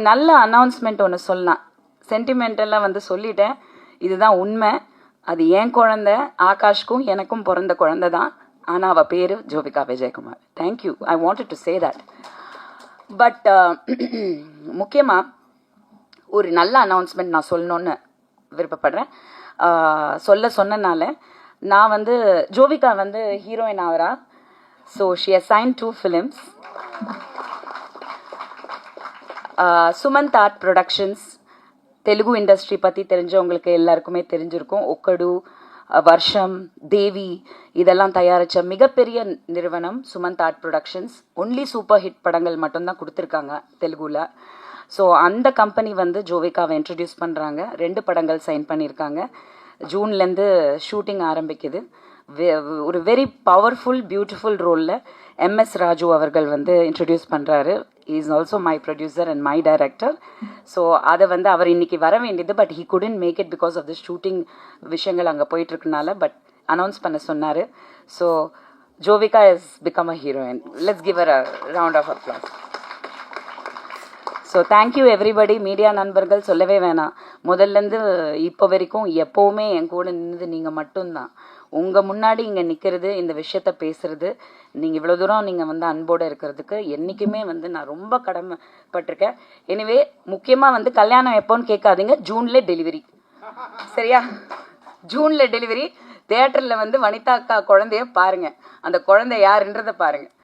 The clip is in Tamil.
நல்ல அனௌன்ஸ்மெண்ட் ஒன்று சொல்லலாம். சென்டிமெண்டலாக வந்து சொல்லிட்டேன். இதுதான் உண்மை. அது என் குழந்தை, ஆகாஷ்க்கும் எனக்கும் பிறந்த குழந்தை தான். ஆனால் அவள் பேர் Jovika Vijayakumar. Thank you. I wanted to say that. But முக்கியமாக ஒரு நல்ல அனௌன்ஸ்மெண்ட் நான் சொல்லணுன்னு விருப்பப்படுறேன். சொன்னனால நான் வந்து ஜோவிகா வந்து ஹீரோயின் ஆகிறா. So she has sign 2 films. Sumanth art productions, Telugu industry பற்றி தெரிஞ்சவங்களுக்கு எல்லாருக்குமே தெரிஞ்சிருக்கும். ஒக்கடு, வருஷம், தேவி இதெல்லாம் தயாரித்த மிகப்பெரிய நிறுவனம் Sumanth art productions. Only super hit படங்கள் மட்டும்தான் கொடுத்துருக்காங்க தெலுங்குல. ஸோ அந்த கம்பெனி வந்து ஜோவிகாவை இன்ட்ரடியூஸ் பண்ணுறாங்க. 2 படங்கள் சைன் பண்ணியிருக்காங்க. ஜூன்லேருந்து ஷூட்டிங் ஆரம்பிக்குது. ஒரு வெரி பவர்ஃபுல் பியூட்டிஃபுல் ரோலில் MS ராஜு அவர்கள் வந்து இன்ட்ரடியூஸ் பண்ணுறாரு. Is also my producer and my director. So அதை வந்து அவர் இன்னைக்கு வர வேண்டியது, but he couldn't make it because of the shooting விஷயங்கள் அங்கே போயிட்டுருக்குனால. பட் அனௌன்ஸ் பண்ண சொன்னார். So Jovika is become a heroine. Let's give a round of applause. So thank you everybody. Media நண்பர்கள் சொல்லவே வேணாம். முதல்லேருந்து இப்போ வரைக்கும் எப்போவுமே என் கூட நின்றது நீங்கள் மட்டும்தான். உங்கள் முன்னாடி இங்கே நிற்கிறது, இந்த விஷயத்த பேசுகிறது, நீங்கள் இவ்வளோ தூரம் நீங்கள் வந்து அன்போடு இருக்கிறதுக்கு என்றைக்குமே வந்து நான் ரொம்ப கடமைப்பட்டிருக்கேன். எனிவே முக்கியமாக வந்து கல்யாணம் எப்போன்னு கேட்காதீங்க. ஜூனில் டெலிவரி, சரியா? ஜூனில் டெலிவரி. தியேட்டரில் வந்து வனிதா அக்கா குழந்தைய பாருங்கள். அந்த குழந்தை யாருன்றதை பாருங்கள்.